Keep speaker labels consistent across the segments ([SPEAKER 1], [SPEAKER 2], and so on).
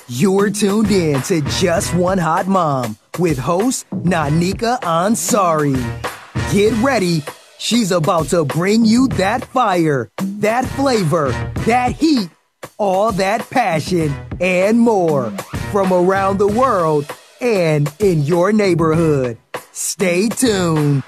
[SPEAKER 1] You're tuned in to Just One Hot Mom with host Nanika Ansari. Get ready. She's about to bring you that fire, that flavor, that heat, all that passion, and more from around the world and in your neighborhood. Stay tuned.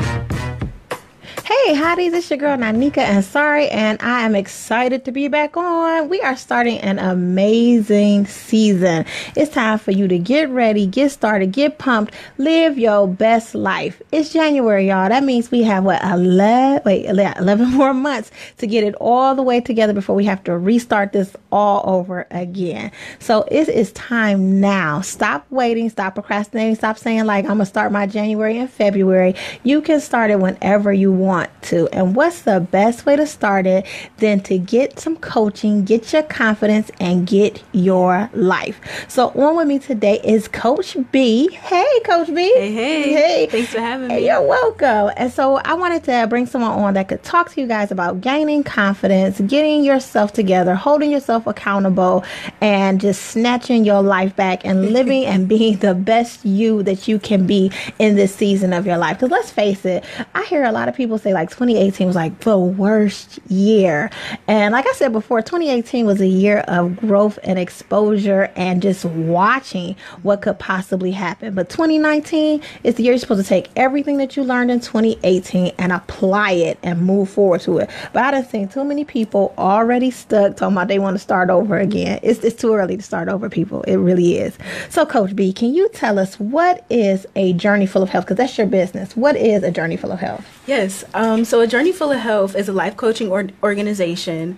[SPEAKER 2] Hey, Hotties, it's your girl Nanika Ansari, and I am excited to be back on. We are starting an amazing season. It's time for you to get ready, get started, get pumped, live your best life. It's January, y'all. That means we have, 11 more months to get it all the way together before we have to restart this all over again. So it is time now. Stop waiting, stop procrastinating, stop saying like, I'm going to start my January and February. You can start it whenever you want to. And what's the best way to start it than to get some coaching, get your confidence, and get your life? So on with me today is Coach B. Hey, Coach B.
[SPEAKER 3] Hey. Thanks for having me.
[SPEAKER 2] You're welcome. And so I wanted to bring someone on that could talk to you guys about gaining confidence, getting yourself together, holding yourself accountable, and just snatching your life back and living and being the best you that you can be in this season of your life. Because let's face it, I hear a lot of people say like 2018 was like the worst year. And like I said before, 2018 was a year of growth and exposure and just watching what could possibly happen. But 2019 is the year you're supposed to take everything that you learned in 2018 and apply it and move forward to it. But I done seen too many people already stuck talking about they want to start over again. It's too early to start over, people. It really is. So Coach B, can you tell us what is a journey full of health? Because that's your business. What is a journey full of health?
[SPEAKER 3] Yes. So a Journey Full of Health is a life coaching organization.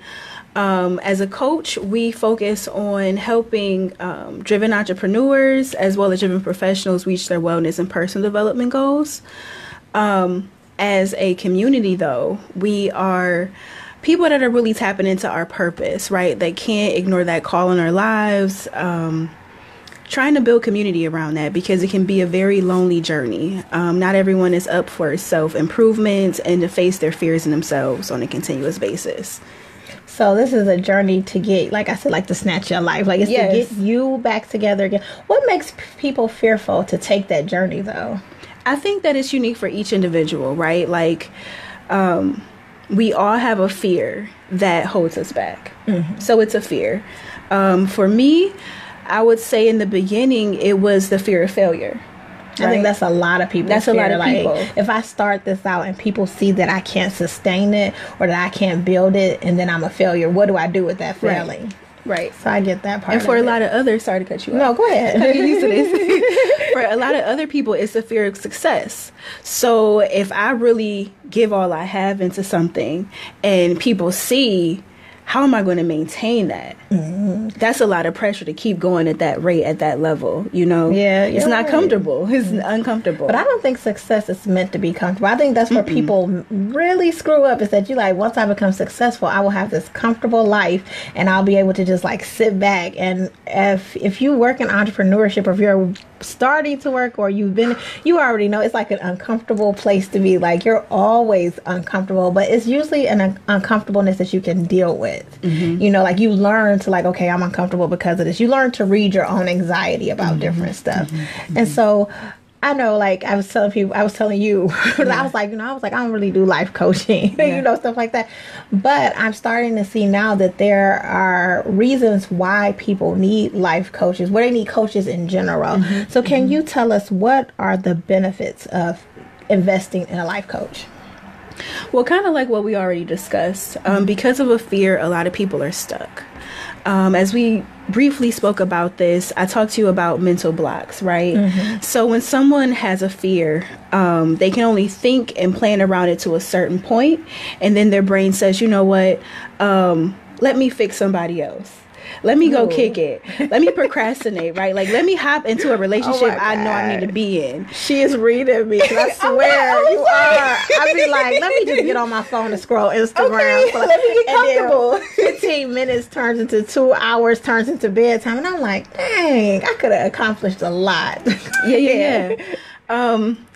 [SPEAKER 3] As a coach, we focus on helping driven entrepreneurs as well as driven professionals reach their wellness and personal development goals. As a community, though, we are people that are really tapping into our purpose, right? They can't ignore that call in our lives. Trying to build community around that because it can be a very lonely journey. Not everyone is up for self-improvement and to face their fears in themselves on a continuous basis.
[SPEAKER 2] So this is a journey to get, like I said, like to snatch your life. Like it's to get you back together again. What makes people fearful to take that journey, though?
[SPEAKER 3] I think that it's unique for each individual, right? Like we all have a fear that holds us back. Mm-hmm. So it's a fear. For me, I would say in the beginning, it was the fear of failure.
[SPEAKER 2] Right? I think that's a lot of people.
[SPEAKER 3] That's a lot of people.
[SPEAKER 2] If I start this out and people see that I can't sustain it or that I can't build it and then I'm a failure, what do I do with that failing?
[SPEAKER 3] Right.
[SPEAKER 2] So I get that part.
[SPEAKER 3] And for a lot of others, sorry to cut you off.
[SPEAKER 2] No, go ahead.
[SPEAKER 3] I'm getting used to this. For a lot of other people, it's the fear of success. So if I really give all I have into something and people see, how am I going to maintain that? Mm-hmm. That's a lot of pressure to keep going at that rate, at that level, you know?
[SPEAKER 2] Yeah.
[SPEAKER 3] It's not comfortable. It's uncomfortable.
[SPEAKER 2] But I don't think success is meant to be comfortable. I think that's where people really screw up is that you like, once I become successful, I will have this comfortable life and I'll be able to just like sit back. And if you work in entrepreneurship or if you're starting to work or you already know it's like an uncomfortable place to be. Like you're always uncomfortable, but it's usually an uncomfortableness that you can deal with. Mm-hmm. You know, like you learn to like, okay, I'm uncomfortable because of this. You learn to read your own anxiety about different stuff. Mm-hmm. And so I know, like I was telling you, I was like, I don't really do life coaching, stuff like that. But I'm starting to see now that there are reasons why people need life coaches, why they need coaches in general. Mm-hmm. So can you tell us what are the benefits of investing in a life coach?
[SPEAKER 3] Well, kind of like what we already discussed, because of a fear, a lot of people are stuck. As we briefly spoke about this, I talked to you about mental blocks, right? Mm-hmm. So when someone has a fear, they can only think and plan around it to a certain point, and then their brain says, you know what, let me fix somebody else. Let me go kick it. Let me procrastinate, right? Like, let me hop into a relationship I know I need to be in.
[SPEAKER 2] She is reading me. I swear you are. I'd be like, let me just get on my phone and scroll Instagram.
[SPEAKER 3] Okay, let me get comfortable.
[SPEAKER 2] 15 minutes turns into 2 hours, turns into bedtime. And I'm like, dang, I could have accomplished a lot.
[SPEAKER 3] Yeah.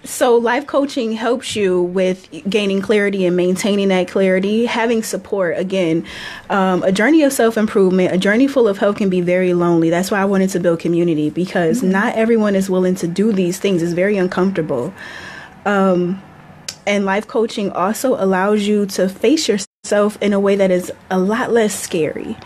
[SPEAKER 3] So life coaching helps you with gaining clarity and maintaining that clarity, having support. Again, a journey of self-improvement, a journey full of health can be very lonely. That's why I wanted to build community, because not everyone is willing to do these things. It's very uncomfortable. And life coaching also allows you to face yourself in a way that is a lot less scary.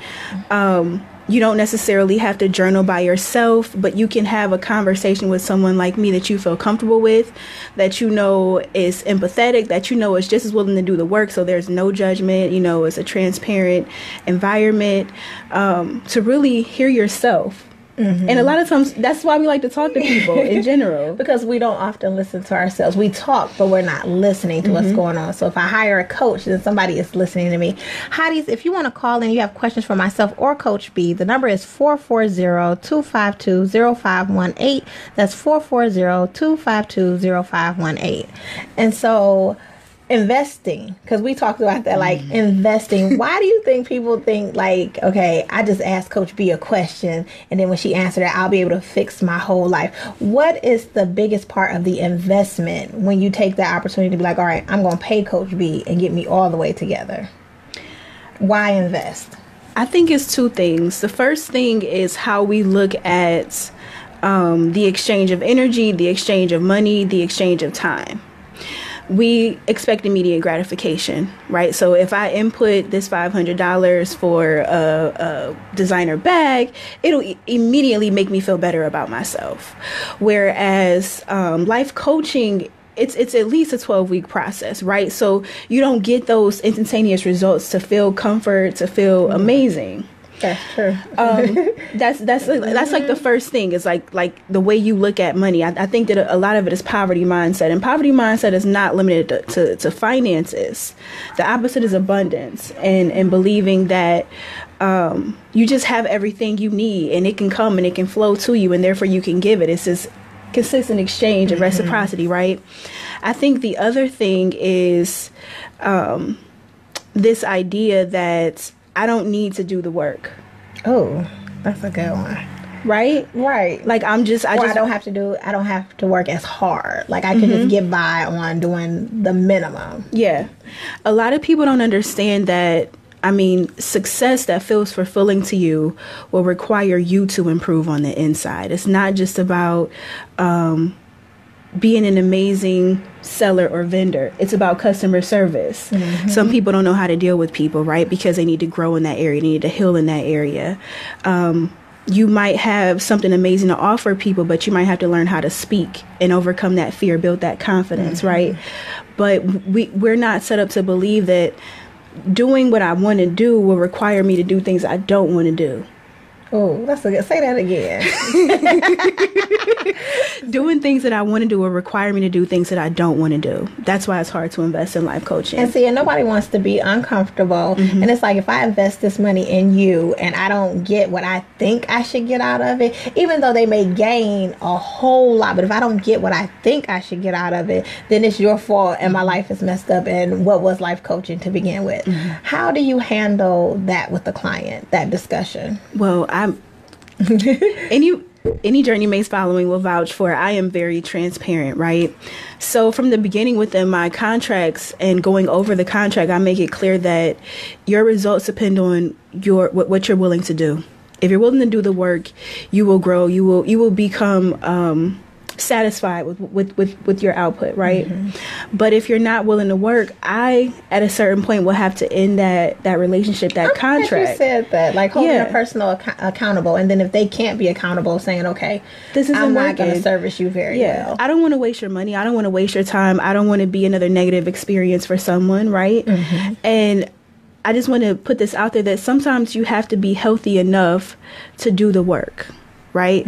[SPEAKER 3] You don't necessarily have to journal by yourself, but you can have a conversation with someone like me that you feel comfortable with, that you know is empathetic, that you know is just as willing to do the work. So there's no judgment, you know, it's a transparent environment to really hear yourself. And a lot of times, that's why we like to talk to people in general.
[SPEAKER 2] Because we don't often listen to ourselves. We talk, but we're not listening to what's going on. So if I hire a coach, then somebody is listening to me. Hotties, if you want to call in, you have questions for myself or Coach B, the number is 440-252-0518. That's 440-252-0518. And so investing, because we talked about that, like investing. Why do you think people think like, okay, I just asked Coach B a question, and then when she answered it, I'll be able to fix my whole life? What is the biggest part of the investment when you take that opportunity to be like, all right, I'm going to pay Coach B and get me all the way together? Why invest?
[SPEAKER 3] I think it's two things. The first thing is how we look at the exchange of energy, the exchange of money, the exchange of time. We expect immediate gratification, right? So if I input this $500 for a designer bag, it'll immediately make me feel better about myself. Whereas life coaching, it's at least a 12-week process, right? So you don't get those instantaneous results to feel comfort, to feel amazing.
[SPEAKER 2] That's true.
[SPEAKER 3] That's like the first thing, is like the way you look at money. I think that a lot of it is poverty mindset, and poverty mindset is not limited to finances. The opposite is abundance, and believing that you just have everything you need, and it can come and it can flow to you, and therefore you can give it. It's this consistent exchange and reciprocity, right? I think the other thing is this idea that I don't need to do the work.
[SPEAKER 2] Oh, that's a good one.
[SPEAKER 3] Right?
[SPEAKER 2] Right.
[SPEAKER 3] Like I don't have to work as hard. Like I can just get by on doing the minimum. Yeah. A lot of people don't understand that. I mean, success that feels fulfilling to you will require you to improve on the inside. It's not just about being an amazing seller or vendor. It's about customer service. Some people don't know how to deal with people, right? Because they need to grow in that area. They need to heal in that area. You might have something amazing to offer people, but you might have to learn how to speak and overcome that fear, build that confidence, right? But we're not set up to believe that doing what I want to do will require me to do things I don't want to do.
[SPEAKER 2] Oh, that's a good. Say that again.
[SPEAKER 3] Doing things that I want to do will require me to do things that I don't want to do. That's why it's hard to invest in life coaching.
[SPEAKER 2] And see, and nobody wants to be uncomfortable. And it's like, if I invest this money in you and I don't get what I think I should get out of it, even though they may gain a whole lot, but if I don't get what I think I should get out of it, then it's your fault and my life is messed up. And what was life coaching to begin with? How do you handle that with the client, that discussion?
[SPEAKER 3] Well, any Journeymates following will vouch for, I am very transparent, right? So from the beginning within my contracts and going over the contract, I make it clear that your results depend on what you're willing to do. If you're willing to do the work, you will grow. You will become satisfied with your output, right? But if you're not willing to work, I at a certain point will have to end that relationship, that contract.
[SPEAKER 2] You said that, like holding a person accountable, and then if they can't be accountable, saying, okay, I'm not going to service you very well.
[SPEAKER 3] I don't want to waste your money. I don't want to waste your time. I don't want to be another negative experience for someone, right? And I just want to put this out there that sometimes you have to be healthy enough to do the work. Right?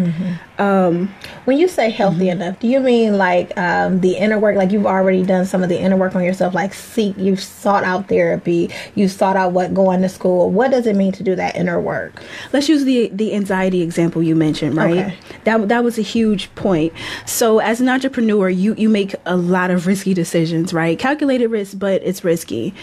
[SPEAKER 2] When you say healthy enough, do you mean like the inner work, like you've already done some of the inner work on yourself, like you've sought out therapy, you've sought out going to school? What does it mean to do that inner work?
[SPEAKER 3] Let's use the anxiety example you mentioned, right? Okay. That was a huge point. So as an entrepreneur, you make a lot of risky decisions, right? Calculated risk, but it's risky.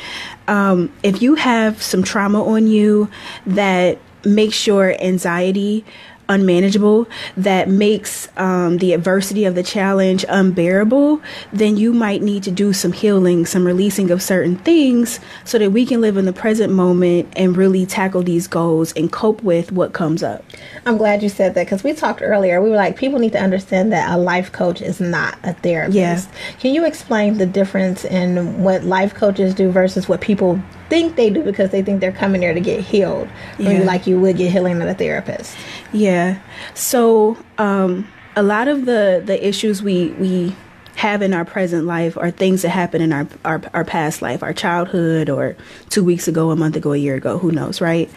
[SPEAKER 3] If you have some trauma on you that makes your anxiety unmanageable, that makes the adversity of the challenge unbearable, then you might need to do some healing, some releasing of certain things so that we can live in the present moment and really tackle these goals and cope with what comes up.
[SPEAKER 2] I'm glad you said that, because we talked earlier. We were like, people need to understand that a life coach is not a therapist.
[SPEAKER 3] Yeah.
[SPEAKER 2] Can you explain the difference in what life coaches do versus what people think they do because they think they're coming there to get healed? Maybe like you would get healing at a therapist.
[SPEAKER 3] Yeah. So a lot of the issues we have in our present life are things that happen in our past life, our childhood, or 2 weeks ago, a month ago, a year ago, who knows, right?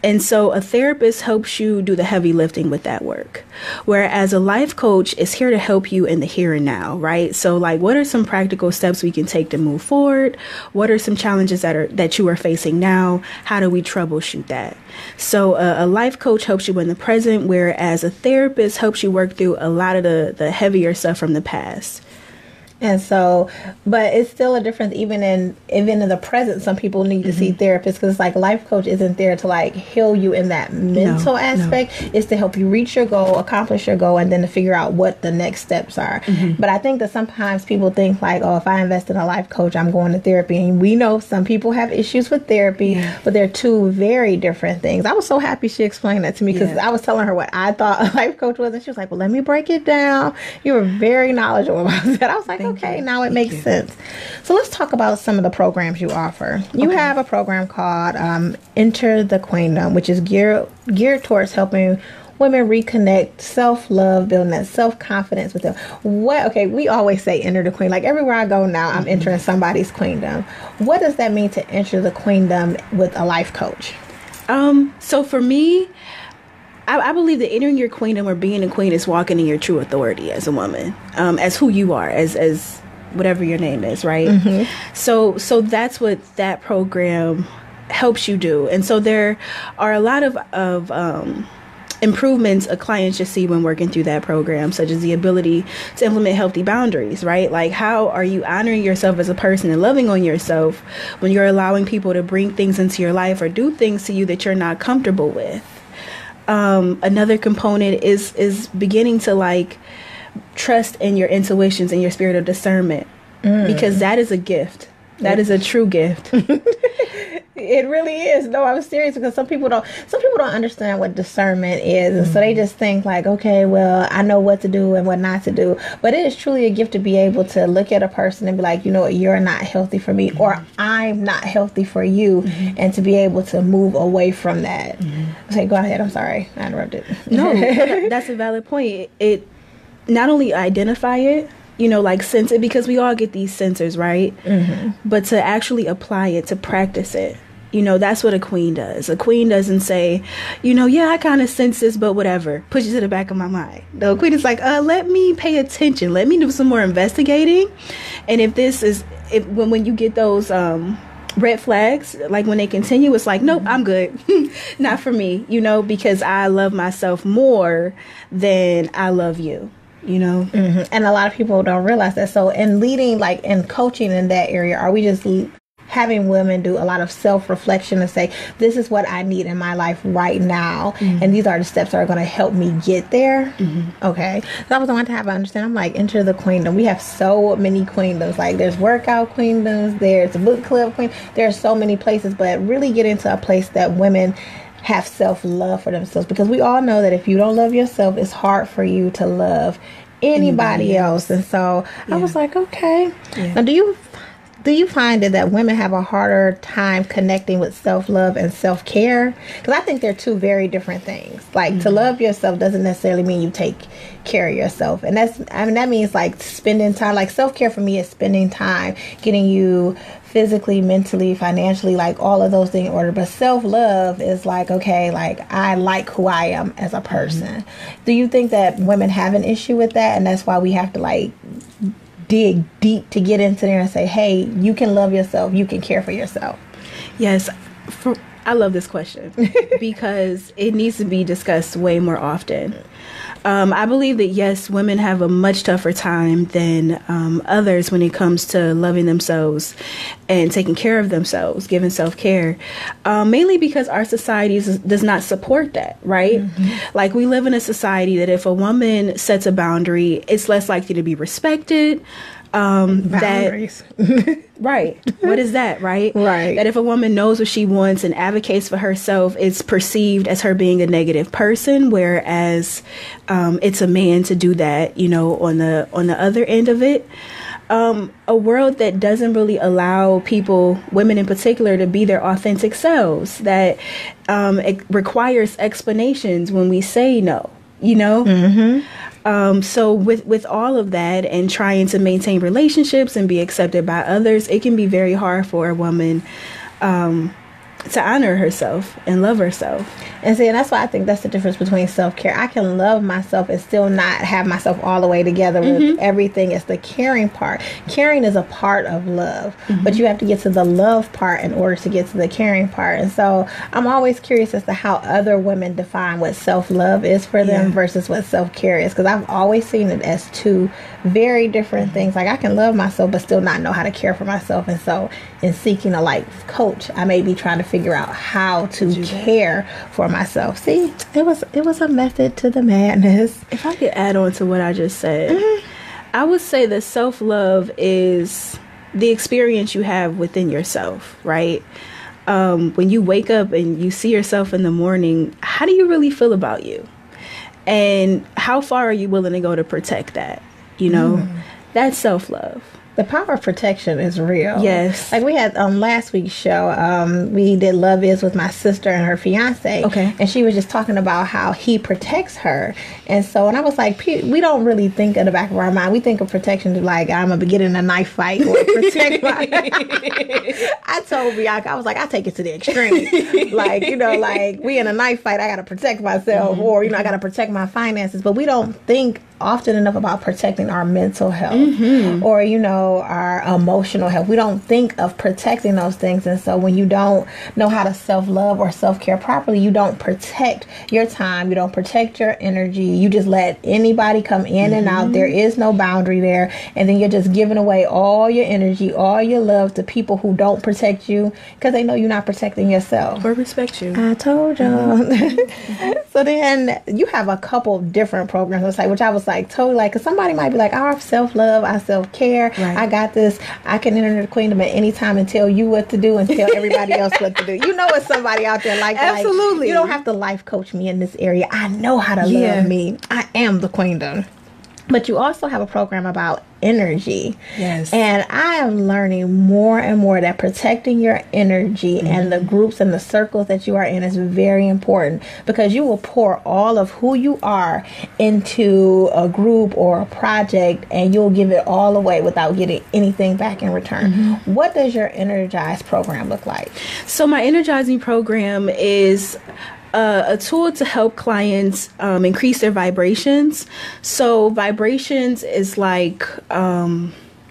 [SPEAKER 3] And so a therapist helps you do the heavy lifting with that work. Whereas a life coach is here to help you in the here and now, right? So like, what are some practical steps we can take to move forward? What are some challenges that you are facing now? How do we troubleshoot that? So a life coach helps you in the present, whereas a therapist helps you work through a lot of the heavier stuff from the past.
[SPEAKER 2] And so, but it's still a difference even in the present. Some people need to see therapists, because it's like life coach isn't there to like heal you in that mental aspect. It's to help you reach your goal, accomplish your goal, and then to figure out what the next steps are. But I think that sometimes people think like, oh, if I invest in a life coach, I'm going to therapy. And we know some people have issues with therapy, but they're two very different things. I was so happy she explained that to me, because I was telling her what I thought a life coach was, and she was like, well, let me break it down. You were very knowledgeable about that. I was like, okay, now it makes sense. So let's talk about some of the programs you offer. You have a program called Enter the Queendom, which is geared towards helping women reconnect, self-love, building that self-confidence with them. We always say enter the queen. Like everywhere I go now, I'm entering somebody's queendom. What does that mean to enter the queendom with a life coach?
[SPEAKER 3] So for me, I believe that entering your queendom or being a queen is walking in your true authority as a woman, as who you are, as whatever your name is, right? So that's what that program helps you do. And so there are a lot of improvements a client should see when working through that program, such as the ability to implement healthy boundaries, right? Like, how are you honoring yourself as a person and loving on yourself when you're allowing people to bring things into your life or do things to you that you're not comfortable with? Another component is beginning to like trust in your intuitions and your spirit of discernment, because that is a gift. That is a true gift.
[SPEAKER 2] It really is. No, I'm serious, because some people don't understand what discernment is, and so they just think like, okay, well, I know what to do and what not to do. But it is truly a gift to be able to look at a person and be like, you know what, you're not healthy for me, or I'm not healthy for you, and to be able to move away from that. Okay, go ahead. I'm sorry, I interrupted.
[SPEAKER 3] No, that's a valid point. It not only identify it, like sense it, because we all get these sensors, right? But to actually apply it, to practice it, that's what a queen does. A queen doesn't say, I kind of sense this, but whatever, push it to the back of my mind. The queen is like, let me pay attention. Let me do some more investigating. And when you get those red flags, like when they continue, it's like, nope, I'm good. Not for me, because I love myself more than I love you.
[SPEAKER 2] And a lot of people don't realize that. So in leading, like in coaching in that area, are we just having women do a lot of self-reflection and say, this is what I need in my life right now, and these are the steps that are going to help me get there? Okay. So I was wanting to have an understanding. I'm like, enter the queendom. We have so many queendoms. Like there's workout queendoms, there's a book club queen. There are so many places, but really get into a place that women have self-love for themselves, because we all know that if you don't love yourself, it's hard for you to love anybody else. And so I was like, okay. Now, do you find that women have a harder time connecting with self-love and self-care? Because I think they're two very different things. Like to love yourself doesn't necessarily mean you take care of yourself, and that means like spending time. Like self-care for me is spending time getting you physically, mentally, financially, like all of those things in order. But self-love is like, okay, like I like who I am as a person. Do you think that women have an issue with that, and that's why we have to like dig deep to get into there and say, hey, you can love yourself, you can care for yourself?
[SPEAKER 3] Yes. I love this question because it needs to be discussed way more often. I believe that, yes, women have a much tougher time than others when it comes to loving themselves and taking care of themselves, giving self-care, mainly because our society does not support that, right? Like, we live in a society that if a woman sets a boundary, it's less likely to be respected.
[SPEAKER 2] Boundaries.
[SPEAKER 3] Right. What is that, right?
[SPEAKER 2] Right.
[SPEAKER 3] That if a woman knows what she wants and advocates for herself, it's perceived as her being a negative person, whereas it's a man to do that, you know, on the other end of it. A world that doesn't really allow people, women in particular, to be their authentic selves, that it requires explanations when we say no, you know? So with all of that and trying to maintain relationships and be accepted by others, it can be very hard for a woman to honor herself and love herself.
[SPEAKER 2] And see, and that's why I think that's the difference between self-care. I can love myself and still not have myself all the way together with everything. It's the caring part. Caring is a part of love, but you have to get to the love part in order to get to the caring part. And so I'm always curious as to how other women define what self-love is for them versus what self-care is, because I've always seen it as two very different things. Like, I can love myself but still not know how to care for myself. And so in seeking a life coach, I may be trying to figure out how to care for myself. See, it was a method to the madness.
[SPEAKER 3] If I could add on to what I just said, I would say that self-love is the experience you have within yourself, right? When you wake up and you see yourself in the morning, how do you really feel about you? And how far are you willing to go to protect that? You know, that's self-love.
[SPEAKER 2] The power of protection is real.
[SPEAKER 3] Yes.
[SPEAKER 2] Like, we had last week's show, we did Love Is with my sister and her fiance.
[SPEAKER 3] Okay.
[SPEAKER 2] And she was just talking about how he protects her. And so, and I was like, we don't really think in the back of our mind. We think of protection to, like, I'm going to get in a knife fight or protect my... I told Bianca, I was like, I take it to the extreme. Like, you know, like, we in a knife fight, I got to protect myself, or, you know, I got to protect my finances. But we don't think often enough about protecting our mental health or, you know, our emotional health. We don't think of protecting those things. And so when you don't know how to self-love or self-care properly, you don't protect your time, you don't protect your energy, you just let anybody come in and out. There is no boundary there. And then you're just giving away all your energy, all your love to people who don't protect you because they know you're not protecting yourself
[SPEAKER 3] Or respect you.
[SPEAKER 2] I told y'all. So then you have a couple different programs on the site, which I was like totally like, because somebody might be like, oh, I have self-love, I self-care, I got this, I can enter the queendom at any time and tell you what to do and tell everybody else what to do. You know, it's somebody out there like that.
[SPEAKER 3] Absolutely.
[SPEAKER 2] Like, you don't have to life coach me in this area. I know how to love me. I am the queendom. But you also have a program about energy.
[SPEAKER 3] Yes.
[SPEAKER 2] And I am learning more and more that protecting your energy and the groups and the circles that you are in is very important, because you will pour all of who you are into a group or a project and you'll give it all away without getting anything back in return. What does your Energize program look like?
[SPEAKER 3] So my energizing program is a tool to help clients increase their vibrations. So vibrations is like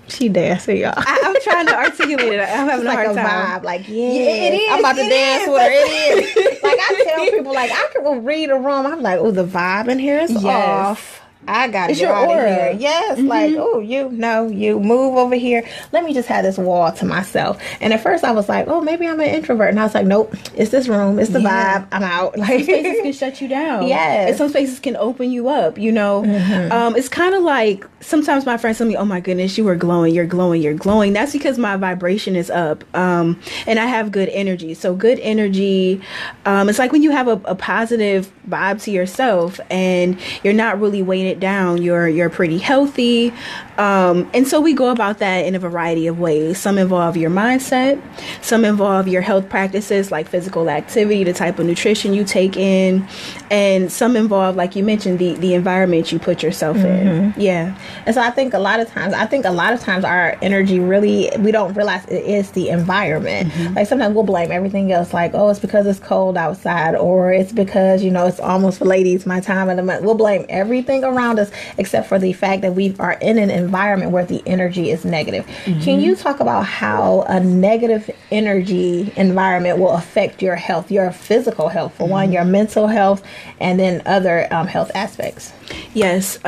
[SPEAKER 2] she dancing, y'all.
[SPEAKER 3] I'm trying to articulate it. I'm having a hard time.
[SPEAKER 2] Vibe, like, yeah, it is. I'm about to dance with her. It is. Like, I tell people, like, I can read a room. I'm like, oh, the vibe in here is off. I gotta get out of here. Yes, like, oh, you move over here. Let me just have this wall to myself. And at first I was like, oh, maybe I'm an introvert. And I was like, nope, it's this room. It's the vibe. I'm out. Like,
[SPEAKER 3] some spaces can shut you down.
[SPEAKER 2] Yes.
[SPEAKER 3] And some spaces can open you up, you know. It's kind of like, sometimes my friends tell me, oh my goodness, you are glowing, you're glowing, you're glowing. That's because my vibration is up. And I have good energy. So good energy, it's like when you have a positive vibe to yourself and you're not really weighted down, you're pretty healthy. And so we go about that in a variety of ways. Some involve your mindset, some involve your health practices like physical activity, the type of nutrition you take in, and some involve, like you mentioned, the environment you put yourself in. Yeah.
[SPEAKER 2] And so I think a lot of times our energy really, we don't realize it is the environment. Like, sometimes we'll blame everything else, like, oh, it's because it's cold outside, or it's because, you know, it's almost, for ladies, my time of the month. We'll blame everything around us except for the fact that we are in an environment where the energy is negative. Can you talk about how a negative energy environment will affect your health, your physical health, for one, your mental health, and then other health aspects?
[SPEAKER 3] Yes.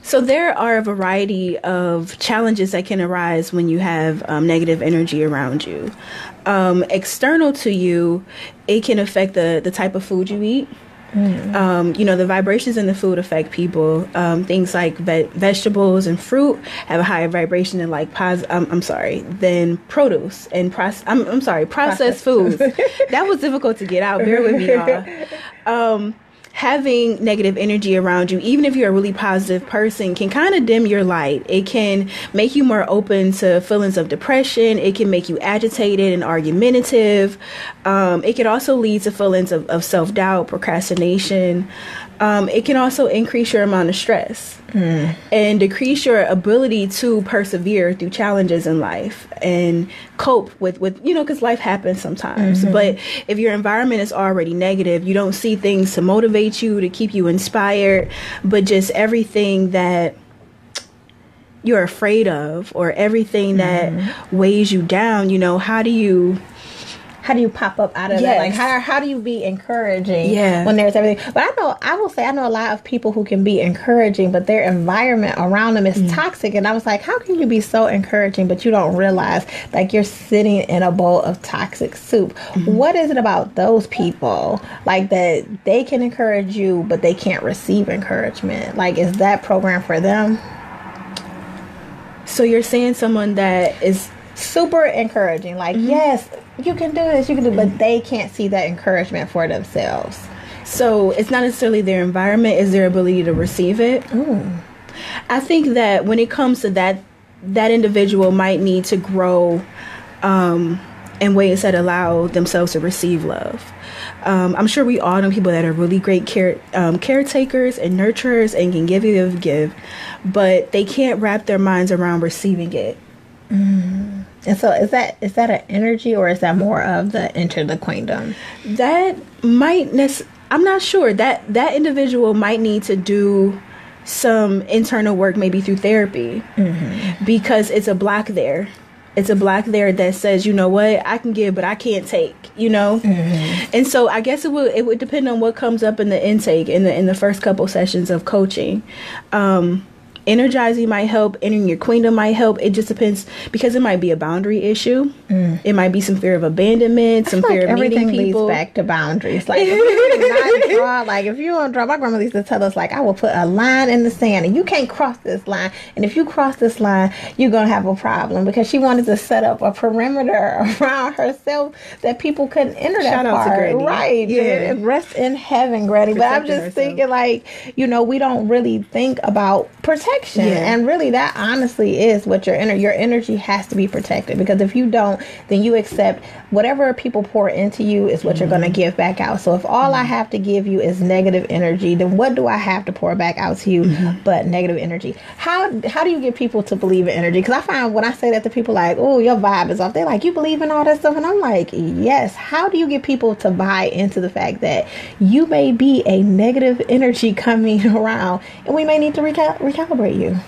[SPEAKER 3] So there are a variety of challenges that can arise when you have negative energy around you. External to you, it can affect the type of food you eat. The vibrations in the food affect people. Things like vegetables and fruit have a higher vibration than than produce and processed foods. That was difficult to get out. Bear with me, y'all. Having negative energy around you, even if you're a really positive person, can kind of dim your light. It can make you more open to feelings of depression. It can make you agitated and argumentative. It can also lead to feelings of self-doubt, procrastination. It can also increase your amount of stress and decrease your ability to persevere through challenges in life and cope with because life happens sometimes. But if your environment is already negative, you don't see things to motivate you, to keep you inspired, but just everything that you're afraid of or everything that weighs you down, how do you pop up out of that? Like, how do you be encouraging when there's everything? But I know a lot of people who can be encouraging, but their environment around them is toxic. And I was like, how can you be so encouraging, but you don't realize like you're sitting in a bowl of toxic soup? What is it about those people like that they can encourage you, but they can't receive encouragement? Like, is that program for them? So you're saying someone that is super encouraging, like, yes, you can do this, but they can't see that encouragement for themselves. So it's not necessarily their environment, it's their ability to receive it. I think that when it comes to that individual might need to grow in ways that allow themselves to receive love. I'm sure we all know people that are really great caretakers and nurturers and can give, but they can't wrap their minds around receiving it. And so is that an energy, or is that more of the enter the queendom? That might I'm not sure. That individual might need to do some internal work, maybe through therapy, because it's a block there. It's a block there that says, you know what, I can give, but I can't take, And so I guess it would depend on what comes up in the intake in the first couple sessions of coaching. Energizing might help. Entering your queendom might help. It just depends, because it might be a boundary issue. It might be some fear of abandonment, some fear of meeting people. Everything leads back to boundaries. Like, if you do not draw, like, if you don't draw, my grandmother used to tell us, like, I will put a line in the sand and you can't cross this line. And if you cross this line, you're going to have a problem, because she wanted to set up a perimeter around herself that people couldn't enter that part. Shout out to Granny. Right. Yeah. Rest in heaven, Granny. But I'm just thinking, like, we don't really think about protection. And really, that honestly is what your energy has to be protected, because if you don't, then you accept whatever people pour into you is what you're going to give back out. So if all I have to give you is negative energy, then what do I have to pour back out to you but negative energy? How do you get people to believe in energy? Because I find when I say that to people, like, oh, your vibe is off, they're like, you believe in all that stuff? And I'm like, yes. How do you get people to buy into the fact that you may be a negative energy coming around, and we may need to recalibrate you?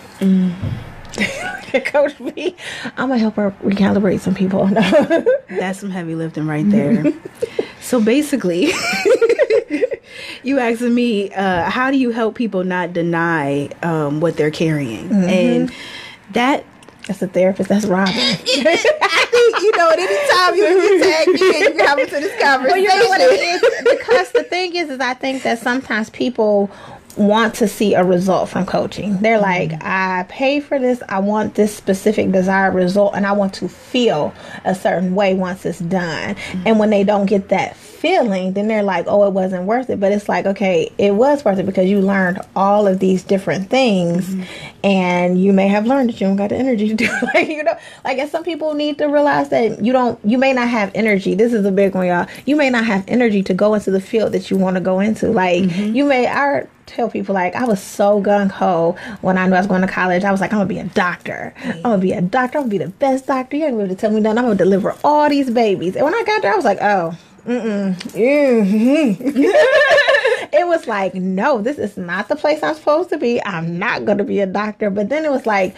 [SPEAKER 3] Coach B, I'm gonna help her recalibrate some people. That's some heavy lifting right there. So basically, you asking me, how do you help people not deny what they're carrying? And that's a therapist. That's Robin. I think, at any time you tag me and you come into this conversation. Well, you know what it is? Because the thing is I think that sometimes people want to see a result from coaching. They're like, I pay for this, I want this specific desired result, and I want to feel a certain way once it's done. And when they don't get that feeling, then they're like, oh, it wasn't worth it. But it's like, okay, it was worth it because you learned all of these different things, and you may have learned that you don't got the energy to do it. I guess some people need to realize that you may not have energy. This is a big one, y'all. You may not have energy to go into the field that you want to go into. Like, I tell people, like, I was so gung-ho when I knew I was going to college. I was like, I'm gonna be a doctor. I'm gonna be the best doctor. You ain't gonna be able to tell me nothing. I'm gonna deliver all these babies. And when I got there, I was like, oh, and
[SPEAKER 2] it was like, no, this is not the place I'm supposed to be. I'm not going to be a doctor. But then it was like,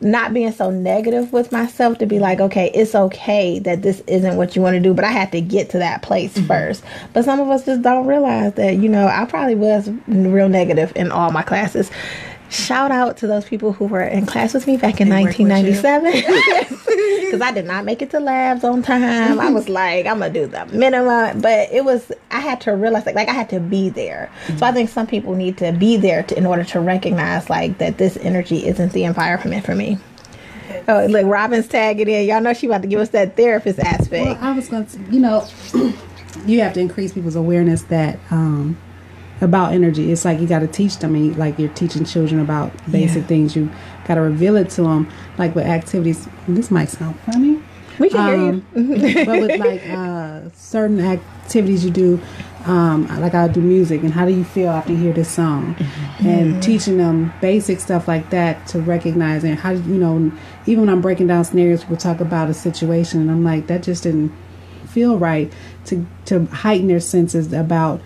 [SPEAKER 2] not being so negative with myself to be like, okay, it's okay that this isn't what you want to do, but I had to get to that place first. But some of us just don't realize that, I probably was real negative in all my classes. Shout out to those people who were in class with me back in 1997. Because I did not make it to labs on time. I was like, I'm going to do the minimum. But I had to realize, like I had to be there. So I think some people need to be there in order to recognize, like, that this energy isn't the environment for me. Oh, look, Robin's tagging in. Y'all know she about to give us that therapist aspect.
[SPEAKER 4] Well, I was going to, you have to increase people's awareness that, about energy. It's like you got to teach them, like you're teaching children about basic things. You got to reveal it to them, like with activities. This might sound funny.
[SPEAKER 2] We can hear you.
[SPEAKER 4] But with like certain activities you do, like I'll do music, and how do you feel after you hear this song? And teaching them basic stuff like that to recognize, and how, even when I'm breaking down scenarios, we'll talk about a situation, and I'm like, that just didn't feel right, to heighten their senses about,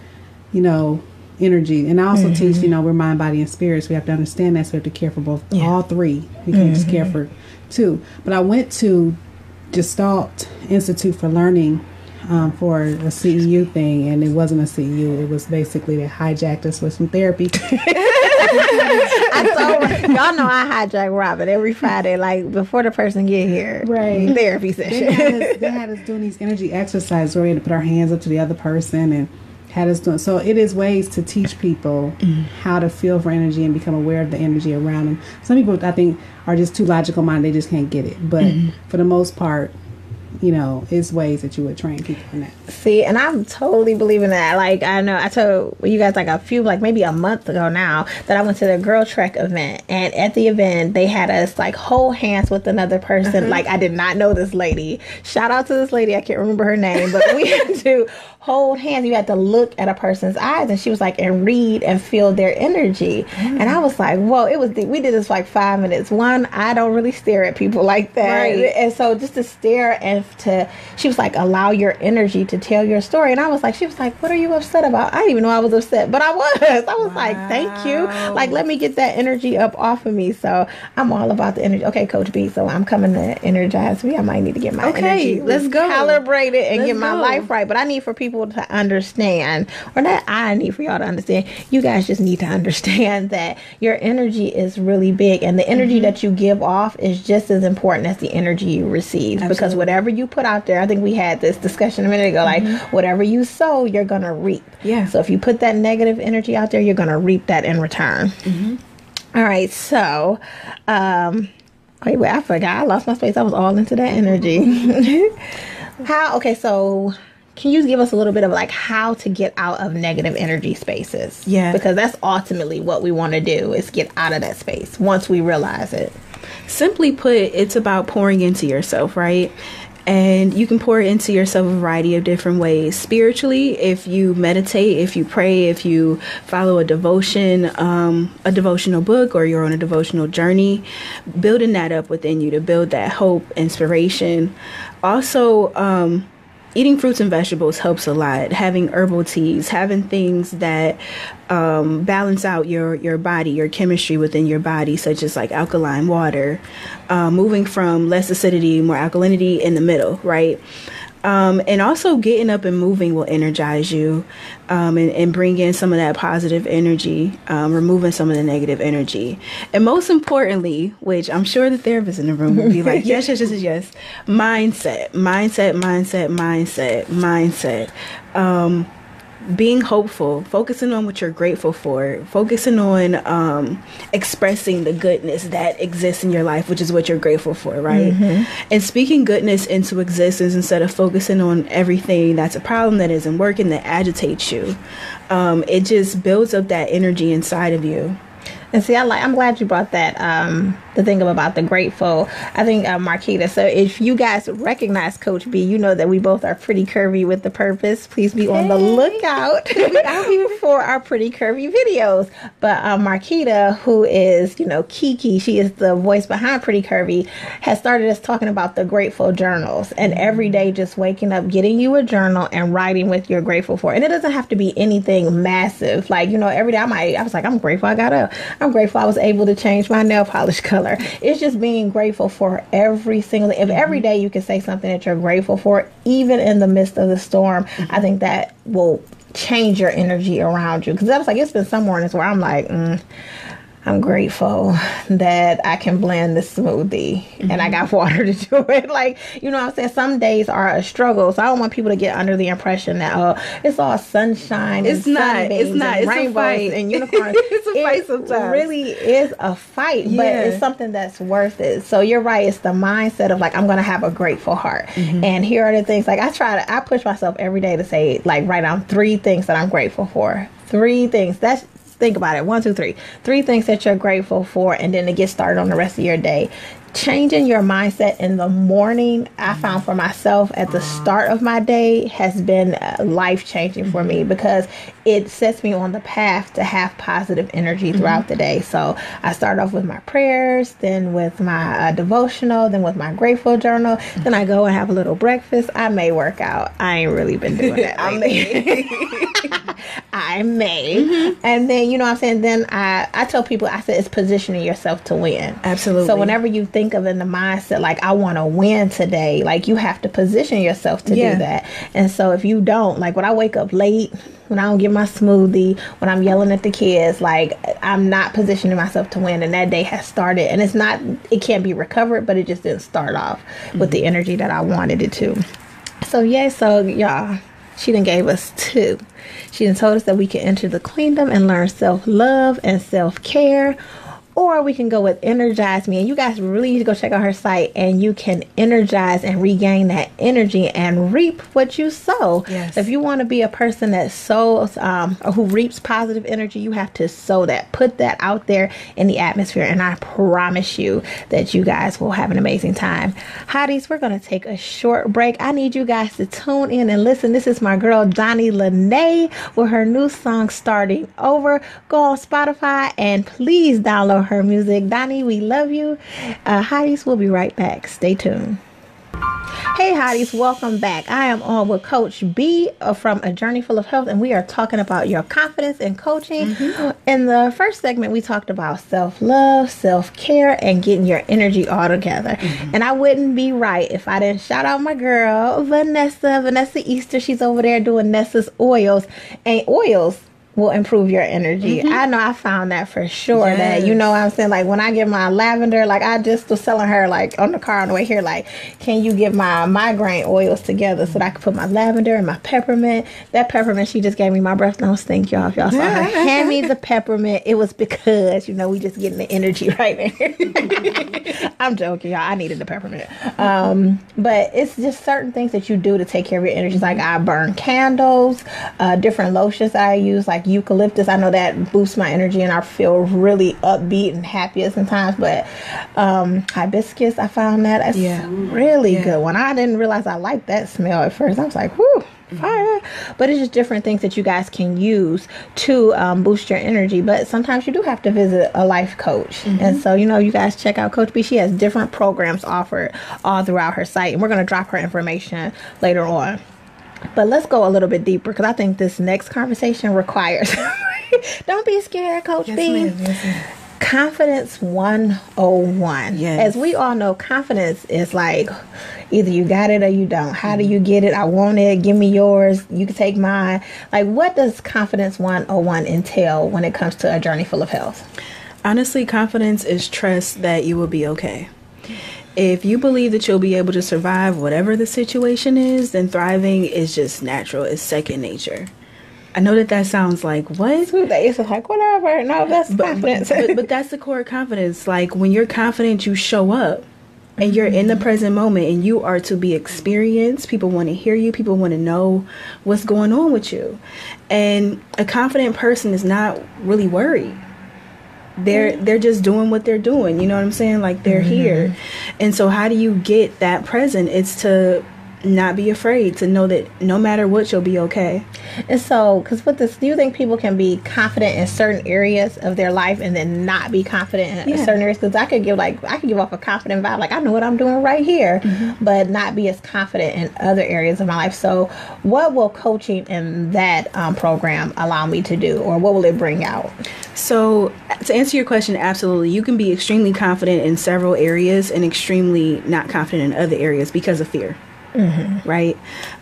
[SPEAKER 4] energy. And I also teach, we're mind, body, and spirits. We have to understand that, so we have to care for both, all three. We can't just care for two. But I went to Gestalt Institute for Learning for a CEU thing, and it wasn't a CEU. It was basically they hijacked us with some therapy.
[SPEAKER 2] Y'all know I hijack Robin every Friday, like before the person get here.
[SPEAKER 4] Right.
[SPEAKER 2] Therapy session.
[SPEAKER 4] They had us doing these energy exercises where we had to put our hands up to the other person and had us doing. So it is ways to teach people how to feel for energy and become aware of the energy around them. Some people, I think, are just too logical minded. They just can't get it. But for the most part, it's ways that you would train people in that.
[SPEAKER 2] See, and I'm totally believing that. Like, I know I told you guys like maybe a month ago now that I went to the Girl Trek event. And at the event, they had us like hold hands with another person. Like, I did not know this lady. Shout out to this lady. I can't remember her name, but we had to hold hands. You had to look at a person's eyes, and she was like, and read and feel their energy. And I was like, whoa, we did this for like 5 minutes. One, I don't really stare at people like that. Right. And so just to stare and she was like, allow your energy to tell your story. And she was like, what are you upset about? I didn't even know I was upset, but I was like, thank you. Like, let me get that energy up off of me. So I'm all about the energy. Okay, Coach B, so I'm coming to energize me. I might need to get my energy
[SPEAKER 3] let's go
[SPEAKER 2] calibrated and get my life right. But I need for people to understand, or not I need for y'all to understand, you guys just need to understand that your energy is really big, and the energy that you give off is just as important as the energy you receive. Absolutely. Because whatever you put out there, I think we had this discussion a minute ago, like whatever you sow, you're gonna reap. Yeah. So if you put that negative energy out there, you're gonna reap that in return. All right, so wait, I forgot. I lost my space. I was all into that energy. So can you give us a little bit of like how to get out of negative energy spaces? Yeah. Because that's ultimately what we want to do, is get out of that space once we realize it.
[SPEAKER 3] Simply put, it's about pouring into yourself, right? And you can pour into yourself a variety of different ways. Spiritually, if you meditate, if you pray, if you follow a devotion, a devotional book, or you're on a devotional journey, building that up within you to build that hope, inspiration. Also, eating fruits and vegetables helps a lot. Having herbal teas, having things that balance out your body, your chemistry within your body, such as like alkaline water, moving from less acidity, more alkalinity in the middle, right? And also getting up and moving will energize you and bring in some of that positive energy, removing some of the negative energy. And most importantly, which I'm sure the therapist in the room will be like, yes, mindset. Being hopeful, focusing on what you're grateful for, focusing on expressing the goodness that exists in your life, which is what you're grateful for, right? And speaking goodness into existence instead of focusing on everything that's a problem, that isn't working, that agitates you. It just builds up that energy inside of you.
[SPEAKER 2] And see, I'm glad you brought that the thing about the grateful, I think Marquita, so if you guys recognize Coach B, you know that we both are pretty curvy with the purpose. Please be on the lookout for our pretty curvy videos. But Marquita, who is, you know, Kiki, she is the voice behind Pretty Curvy, has started us talking about the grateful journals, and every day just waking up, getting you a journal and writing what you're grateful for. And it doesn't have to be anything massive. Like, you know, every day I was like, I'm grateful I got up. I'm grateful I was able to change my nail polish color. It's just being grateful for every single day. If every day you can say something that you're grateful for, even in the midst of the storm, I think that will change your energy around you. Because I was like, it's been some mornings where I'm like, I'm grateful that I can blend this smoothie and I got water to do it. Like, you know what I'm saying? Some days are a struggle. So I don't want people to get under the impression that, it's all sunshine.
[SPEAKER 3] It's not.
[SPEAKER 2] And rainbows and unicorns.
[SPEAKER 3] It's a fight sometimes.
[SPEAKER 2] It really is a fight, but it's something that's worth it. So you're right. It's the mindset of like, I'm going to have a grateful heart. And here are the things, like I push myself every day to say, like, write down 3 things that I'm grateful for. 3 things. Think about it. 1, 2, 3. 3 things that you're grateful for, and then to get started on the rest of your day. Changing your mindset in the morning, I found for myself at the start of my day, has been life-changing for me, because it sets me on the path to have positive energy throughout the day. So I start off with my prayers, then with my devotional, then with my grateful journal. Then I go and have a little breakfast. I may work out. I ain't really been doing that. I may. And then, you know what I'm saying? Then I tell people, I said, it's positioning yourself to win.
[SPEAKER 3] Absolutely.
[SPEAKER 2] So whenever you think of in the mindset, like, I want to win today, like, you have to position yourself to do that. And so if you don't, like, when I wake up late, when I don't get my smoothie, when I'm yelling at the kids, like, I'm not positioning myself to win, and that day has started, and it can't be recovered, but it just didn't start off with the energy that I wanted it to. So y'all, she done gave us 2. She done told us that we can enter the queendom and learn self-love and self-care. Or we can go with Energize Me. And you guys really need to go check out her site, and you can energize and regain that energy and reap what you sow.
[SPEAKER 3] Yes.
[SPEAKER 2] If you want to be a person that sows or who reaps positive energy, you have to sow that. Put that out there in the atmosphere. And I promise you that you guys will have an amazing time. Hotties, we're going to take a short break. I need you guys to tune in and listen. This is my girl, Donnie Lene, with her new song, Starting Over. Go on Spotify and please download her music. Donnie, we love you. Hotties, we'll be right back. Stay tuned. Hey Hotties, welcome back. I am on with Coach B from A Journey Full of Health, and we are talking about your confidence in coaching. In the first segment, we talked about self-love, self-care, and getting your energy all together. And I wouldn't be right if I didn't shout out my girl, Vanessa Easter. She's over there doing Nessa's oils, and oils will improve your energy. I know I found that for sure. That, you know what I'm saying, like, when I get my lavender, like, I just was telling her, like, on the car on the way here, like, can you get my migraine oils together so that I can put my lavender and my peppermint. That peppermint, she just gave me my breath nose stink, y'all. If y'all saw her hand me the peppermint, it was because, you know, we just getting the energy right there. I'm joking, y'all. I needed the peppermint. But it's just certain things that you do to take care of your energy. Like, I burn candles, different lotions I use, like eucalyptus. I know that boosts my energy and I feel really upbeat and happy sometimes. But hibiscus, I found that it's really good one. I didn't realize I liked that smell at first. I was like, whoo, fire. But it's just different things that you guys can use to boost your energy. But sometimes you do have to visit a life coach. And so, you know, you guys check out Coach B. She has different programs offered all throughout her site, and we're going to drop her information later on. But let's go a little bit deeper, because I think this next conversation requires don't be scared, Coach B.
[SPEAKER 3] Ma'am.
[SPEAKER 2] Confidence 101. As we all know, confidence is like, either you got it or you don't. How do you get it? I want it. Give me yours. You can take mine. Like, what does Confidence 101 entail when it comes to A Journey Full of Health?
[SPEAKER 3] Honestly, confidence is trust that you will be okay. If you believe that you'll be able to survive whatever the situation is, then thriving is just natural. It's second nature. I know that sounds like, what?
[SPEAKER 2] It's like, whatever. No, that's confidence.
[SPEAKER 3] But that's the core confidence. Like, when you're confident, you show up and you're in the present moment and you are to be experienced. People want to hear you. People want to know what's going on with you. And a confident person is not really worried. They're just doing what they're doing. You know what I'm saying? Like, they're here. And so how do you get that present? It's to not be afraid, to know that no matter what, you'll be okay.
[SPEAKER 2] And so, because with this, do you think people can be confident in certain areas of their life and then not be confident in certain areas? Because I could give off a confident vibe, like I know what I'm doing right here, but not be as confident in other areas of my life. So what will coaching in that program allow me to do, or what will it bring out?
[SPEAKER 3] So to answer your question, absolutely. You can be extremely confident in several areas and extremely not confident in other areas because of fear. Right?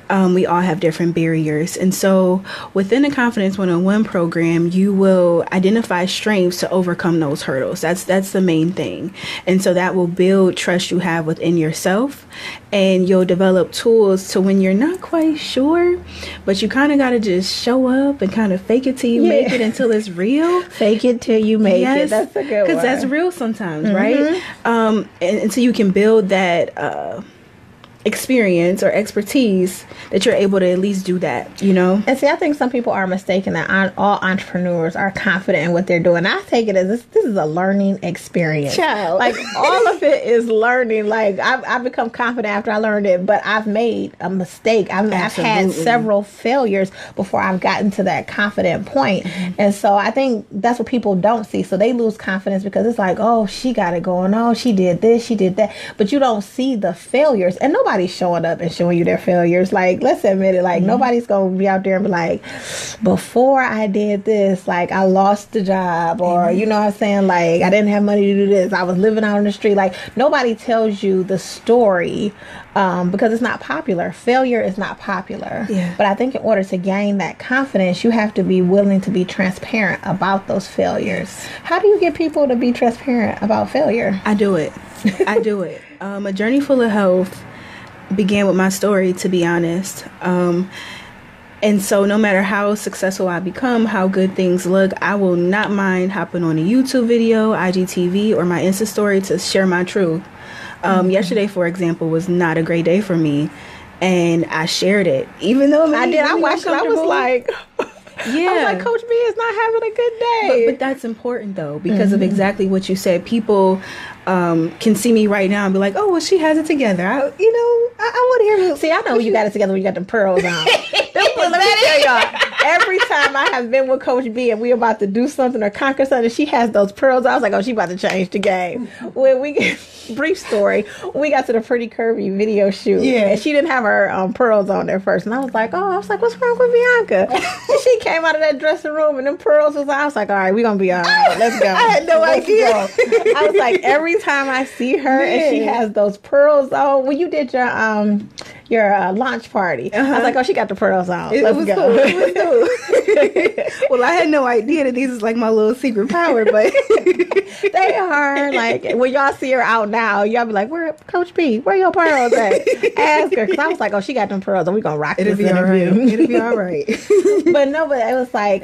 [SPEAKER 3] We all have different barriers. And so within the Confidence 101 program, you will identify strengths to overcome those hurdles. That's the main thing. And so that will build trust you have within yourself. And you'll develop tools to when you're not quite sure, but you kind of got to just show up and kind of fake it till you make it until it's real.
[SPEAKER 2] Fake it till you make it. That's a good one.
[SPEAKER 3] Because that's real sometimes, right? And so you can build that experience or expertise that you're able to at least do that, you know?
[SPEAKER 2] And see, I think some people are mistaken that all entrepreneurs are confident in what they're doing. I take it as this is a learning experience.
[SPEAKER 3] Child.
[SPEAKER 2] Like, all of it is learning. Like, I've become confident after I learned it, but I've made a mistake. I've had several failures before I've gotten to that confident point. And so I think that's what people don't see. So they lose confidence because it's like, oh, she got it going on. She did this, she did that. But you don't see the failures. And nobody's showing up and showing you their failures. Like, let's admit it. Like, nobody's going to be out there and be like, before I did this, like, I lost the job, or, you know what I'm saying? Like, I didn't have money to do this. I was living out on the street. Like, nobody tells you the story because it's not popular. Failure is not popular.
[SPEAKER 3] Yeah.
[SPEAKER 2] But I think in order to gain that confidence, you have to be willing to be transparent about those failures. How do you get people to be transparent about failure?
[SPEAKER 3] I do it. A Journey Full of Health began with my story, to be honest. And so no matter how successful I become, how good things look, I will not mind hopping on a YouTube video, IGTV, or my Insta story to share my truth. Yesterday, for example, was not a great day for me, and I shared it. Even though
[SPEAKER 2] I did, I watched it. I was like,
[SPEAKER 3] yeah.
[SPEAKER 2] I was like, Coach B is not having a good day.
[SPEAKER 3] But that's important, though, because of exactly what you said. People can see me right now and be like, oh, well, she has it together. I want to hear you.
[SPEAKER 2] See, I know you got it together when you got them pearls on. Let me tell y'all, every time I have been with Coach B and we about to do something or conquer something, she has those pearls. I was like, oh, she about to change the game. When we brief story, we got to the Pretty Curvy video shoot, and she didn't have her pearls on there first, and I was like, what's wrong with Bianca? And she came out of that dressing room and them pearls was on. I was like, all right, we're gonna be all right. Let's go.
[SPEAKER 3] I had no idea.
[SPEAKER 2] I was like, every time I see her and she has those pearls on, when you did your launch party, I was like, oh, she got the pearls on. Let's go.
[SPEAKER 3] It was cool. Well, I had no idea that these is like my little secret power, but
[SPEAKER 2] they are. Like, when y'all see her out now, y'all be like, where Coach B, where your pearls at? Ask her, because I was like, oh, she got them pearls and we gonna rock this interview.
[SPEAKER 3] It'll be all right.
[SPEAKER 2] But no, but it was like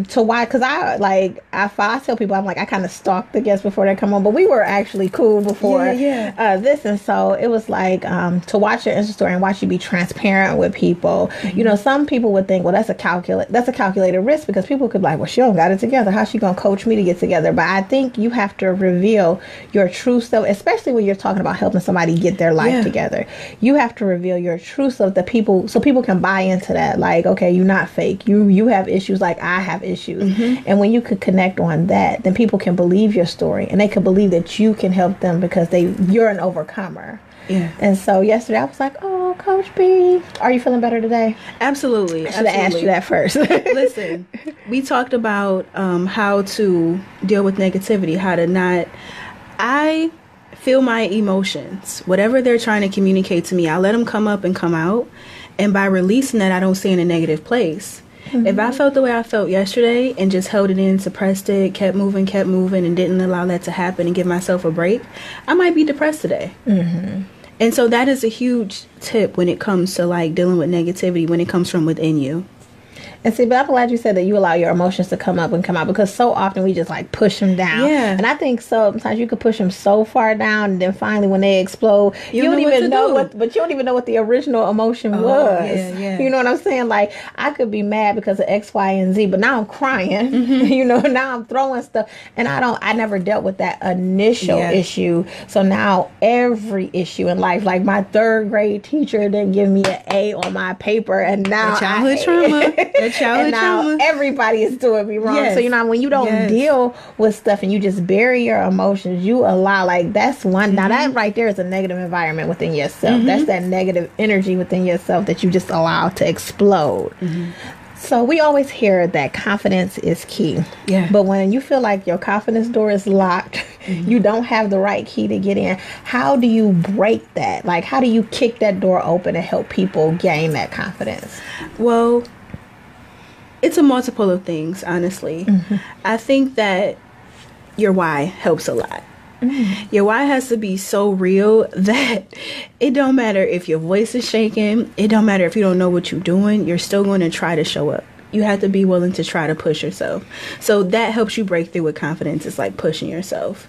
[SPEAKER 2] to why, because I tell people, I'm like, I kind of stalk the guests before they come on, but we were actually cool before this, and so it was like to watch your Insta story and watch you be transparent with people. You know, some people would think, well, that's a calculated risk, because people could be like, well, she don't got it together. How's she gonna coach me to get together? But I think you have to reveal your true self, especially when you're talking about helping somebody get their life together. You have to reveal your true self to people, so people can buy into that. Like, okay, you're not fake. You have issues like I have issues. And when you could connect on that, then people can believe your story, and they can believe that you can help them because you're an overcomer.
[SPEAKER 3] Yeah.
[SPEAKER 2] And so yesterday I was like, oh, Coach B, are you feeling better today?
[SPEAKER 3] Absolutely.
[SPEAKER 2] I should have asked you that first.
[SPEAKER 3] Listen, we talked about how to deal with negativity, how to not... I feel my emotions. Whatever they're trying to communicate to me, I let them come up and come out. And by releasing that, I don't stay in a negative place. If I felt the way I felt yesterday and just held it in, suppressed it, kept moving, and didn't allow that to happen and give myself a break, I might be depressed today. And so that is a huge tip when it comes to like dealing with negativity when it comes from within you.
[SPEAKER 2] And see, but I'm glad you said that you allow your emotions to come up and come out, because so often we just like push them down.
[SPEAKER 3] Yeah.
[SPEAKER 2] And I think sometimes you could push them so far down, and then finally when they explode, you don't even know what, but you don't even know what the original emotion was.
[SPEAKER 3] Yeah.
[SPEAKER 2] You know what I'm saying? Like, I could be mad because of X, Y, and Z, but now I'm crying. You know, now I'm throwing stuff, and I never dealt with that initial issue. So now every issue in life, like my 3rd grade teacher didn't give me an A on my paper, and now
[SPEAKER 3] childhood trauma.
[SPEAKER 2] And now everybody is doing me wrong.
[SPEAKER 3] Yes.
[SPEAKER 2] So, you know, when you don't deal with stuff and you just bury your emotions, you allow, like, that's one. Now, that right there is a negative environment within yourself. That's that negative energy within yourself that you just allow to explode. So we always hear that confidence is key.
[SPEAKER 3] Yeah.
[SPEAKER 2] But when you feel like your confidence door is locked, you don't have the right key to get in, how do you break that? Like, how do you kick that door open and help people gain that confidence?
[SPEAKER 3] Well, it's a multiple of things, honestly. I think that your why helps a lot. Your why has to be so real that it don't matter if your voice is shaking. It don't matter if you don't know what you're doing. You're still going to try to show up. You have to be willing to try to push yourself. So that helps you break through with confidence. It's like pushing yourself.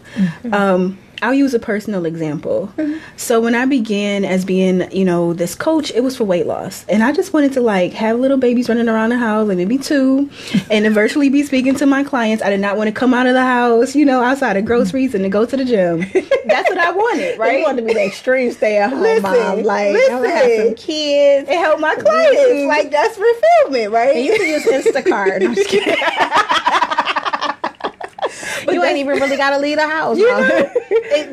[SPEAKER 3] I'll use a personal example. So when I began as being, you know, this coach, it was for weight loss. And I just wanted to like have little babies running around the house, like maybe 2, and to virtually be speaking to my clients. I did not want to come out of the house, you know, outside of groceries and to go to the gym. That's what I wanted, right?
[SPEAKER 2] You wanted to be the extreme stay-at-home mom. Like, I'm going to have some kids.
[SPEAKER 3] And help my clients. Like, that's fulfillment, right?
[SPEAKER 2] And you can use Instacart. No, I'm just kidding. But you ain't even really got to leave the house.
[SPEAKER 3] You know,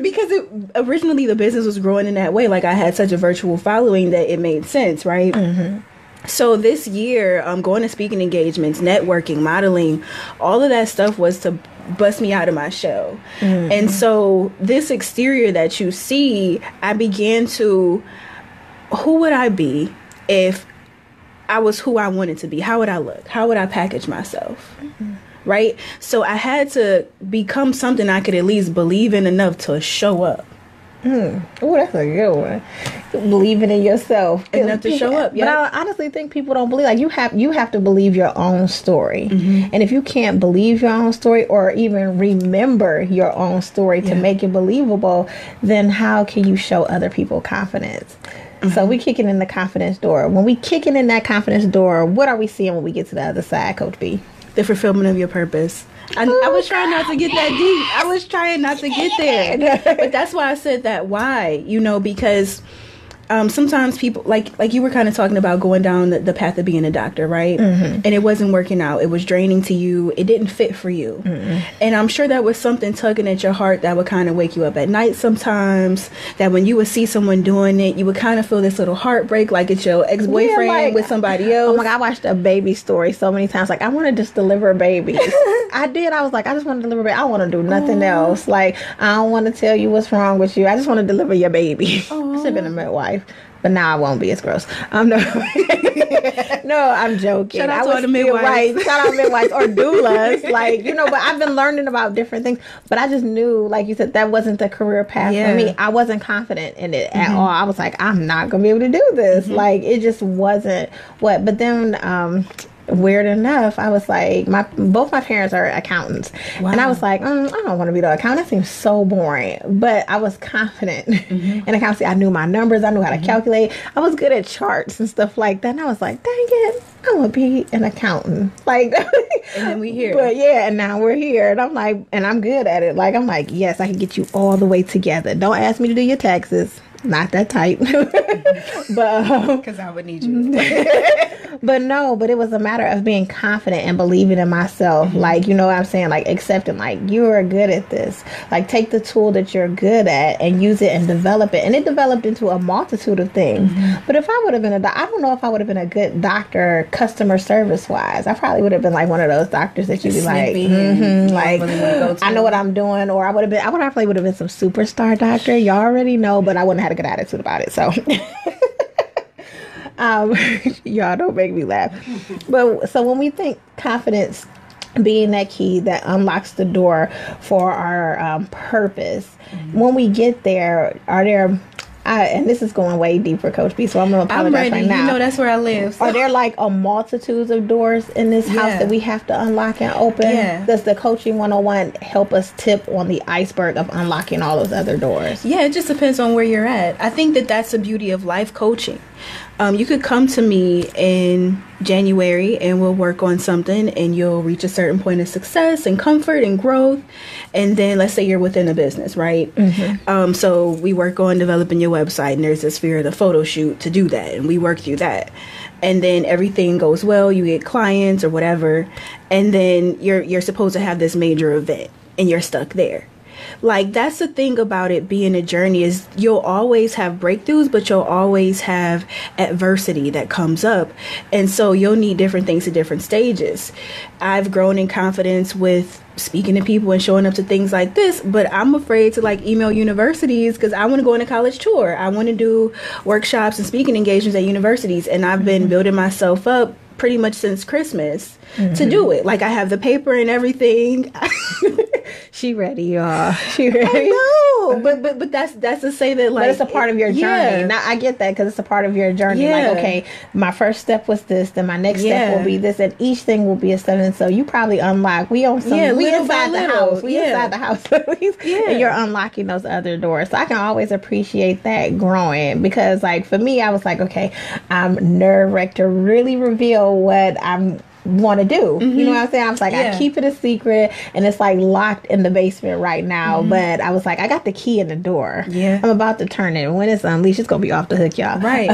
[SPEAKER 3] because originally the business was growing in that way. Like, I had such a virtual following that it made sense, right? So this year, going to speaking engagements, networking, modeling, all of that stuff was to bust me out of my shell. And so this exterior that you see, I began to, who would I be if I was who I wanted to be? How would I look? How would I package myself? Right? So I had to become something I could at least believe in enough to show up.
[SPEAKER 2] Oh, that's a good one. Believing in yourself
[SPEAKER 3] enough to show up.
[SPEAKER 2] But I honestly think people don't believe. Like, you have to believe your own story. And if you can't believe your own story or even remember your own story to make it believable, then how can you show other people confidence? So we kicking in the confidence door. When we kicking in that confidence door, what are we seeing when we get to the other side, Coach B?
[SPEAKER 3] The fulfillment of your purpose. I was trying not to get that deep. I was trying not to get there. But that's why I said that why, you know, because sometimes people, like you were kind of talking about going down the path of being a doctor, right? And it wasn't working out. It was draining to you. It didn't fit for you. And I'm sure that was something tugging at your heart that would kind of wake you up at night sometimes, that when you would see someone doing it, you would kind of feel this little heartbreak, like it's your ex-boyfriend with somebody else.
[SPEAKER 2] Oh my God, I watched a baby story so many times. Like, I want to just deliver babies. I did. I was like, I just want to deliver baby. I want to do nothing else. Like, I don't want to tell you what's wrong with you. I just want to deliver your baby. I should have been a midwife. But now I won't be as gross. No, no, I'm joking.
[SPEAKER 3] Shout out to all the midwives.
[SPEAKER 2] Right. Shout out midwives or doulas. Like, you know, but I've been learning about different things. But I just knew, like you said, that wasn't the career path for me. I wasn't confident in it at all. I was like, I'm not going to be able to do this. Like, it just wasn't what. But then, weird enough, I was like, both my parents are accountants. Wow. And I was like, I don't want to be the accountant. That seems so boring. But I was confident in accounting. I knew my numbers. I knew how to calculate. I was good at charts and stuff like that. And I was like, dang it, I want to be an accountant. Like,
[SPEAKER 3] and then we here.
[SPEAKER 2] But yeah, and now we're here. And I'm like, and I'm good at it. Like, I'm like, yes, I can get you all the way together. Don't ask me to do your taxes. Not that type. But
[SPEAKER 3] because I would need you.
[SPEAKER 2] But it was a matter of being confident and believing in myself. Like, you know what I'm saying? Like, accepting, like, you are good at this. Like, take the tool that you're good at and use it and develop it. And it developed into a multitude of things. But if I would have been I don't know if I would have been a good doctor customer service wise. I probably would have been like one of those doctors that you'd be like, like, I know what I'm doing. Or I probably would have been some superstar doctor. Y'all already know, but I wouldn't have had a good attitude about it. So y'all don't make me laugh. But so when we think confidence being that key that unlocks the door for our purpose, when we get there, are there and this is going way deeper, Coach B, so I'm going to apologize right now.
[SPEAKER 3] You know that's where I live. So.
[SPEAKER 2] Are there like a multitudes of doors in this house that we have to unlock and open?
[SPEAKER 3] Yeah.
[SPEAKER 2] Does the Coaching 101 help us tip on the iceberg of unlocking all those other doors?
[SPEAKER 3] Yeah, it just depends on where you're at. I think that that's the beauty of life coaching. You could come to me in January and we'll work on something and you'll reach a certain point of success and comfort and growth. And then let's say you're within a business, right? Mm-hmm. So we work on developing your website and there's this fear of the photo shoot to do that. And we work through that. And then everything goes well. You get clients or whatever. And then you're supposed to have this major event and you're stuck there. Like, that's the thing about it being a journey is you'll always have breakthroughs, but you'll always have adversity that comes up. And so you'll need different things at different stages. I've grown in confidence with speaking to people and showing up to things like this, but I'm afraid to like email universities because I want to go on a college tour. I want to do workshops and speaking engagements at universities. And I've been building myself up pretty much since Christmas to do it. Like, I have the paper and everything.
[SPEAKER 2] She ready, y'all. She ready.
[SPEAKER 3] I know, but that's to say that, like,
[SPEAKER 2] but it's a part of your journey.
[SPEAKER 3] Yeah.
[SPEAKER 2] Now I get that because it's a part of your journey.
[SPEAKER 3] Yeah.
[SPEAKER 2] Like, okay, my first step was this, then my next step will be this, and each thing will be a step. And so you probably unlock. We on some. We inside the house. We inside the house, and you're unlocking those other doors. So I can always appreciate that growing because, like, for me, I was like, okay, I'm nerve-wracked to really reveal what I'm want to do. You know what I'm saying? I was like, I keep it a secret and it's like locked in the basement right now, but I was like, I got the key in the door. I'm about to turn it, and when it's unleashed, it's gonna be off the hook, y'all. Right.